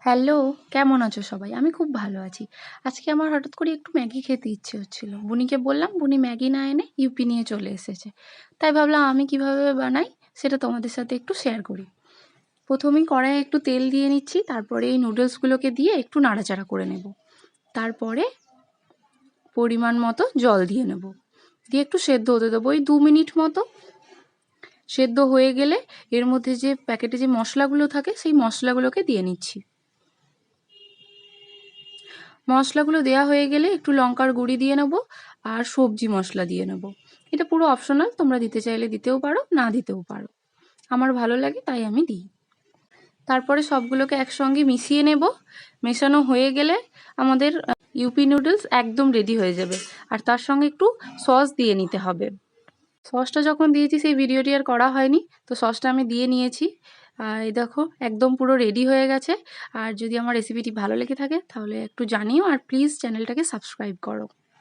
Hello, কেমন আছো সবাই? আমি খুব ভালো আছি। আজকে আমার হঠাৎ করে একটু ম্যাগি খেতে ইচ্ছে হচ্ছিল। বুনিকে বললাম, বুনি ম্যাগি না এনে ইউপি নিয়ে চলে এসেছে। তাই ভাবলাম আমি কিভাবে বানাই সেটা তোমাদের সাথে একটু শেয়ার করি। প্রথমেই কড়াইয়ে একটু তেল দিয়ে নিচ্ছি, তারপরে এই নুডলসগুলোকে দিয়ে একটু নাড়াচাড়া করে নেব। তারপরে পরিমাণ মতো জল দিয়ে নেব, দিয়ে একটু সেদ্ধ হতে দেবো ওই 2 মিনিট মতো। সেদ্ধ হয়ে গেলে এর মধ্যে যে প্যাকেটে যে মশলাগুলো থাকে সেই মশলাগুলোকে দিয়ে নিচ্ছি। মশলাগুলো দেওয়া হয়ে গেলে একটু লঙ্কার গুঁড়ি দিয়ে নেব আর সবজি মশলা দিয়ে নেব। এটা পুরো অপশনাল, তোমরা দিতে চাইলে দিতেও পারো, না দিতেও পারো। আমার ভালো লাগে তাই আমি দিই। তারপরে সবগুলোকে একসঙ্গে মিশিয়ে নেব। মেশানো হয়ে গেলে আমাদের ইউপি নুডলস একদম রেডি হয়ে যাবে। আর তার সঙ্গে একটু সস দিয়ে নিতে হবে। সসটা যখন দিয়েছি সেই ভিডিওটি আর করা হয়নি, তো সসটা আমি দিয়ে নিয়েছি। এই দেখো একদম পুরো রেডি হয়ে গেছে। আর যদি আমার রেসিপিটি ভালো লেগে থাকে তাহলে একটু জানিও, আর প্লিজ চ্যানেলটাকে সাবস্ক্রাইব করো।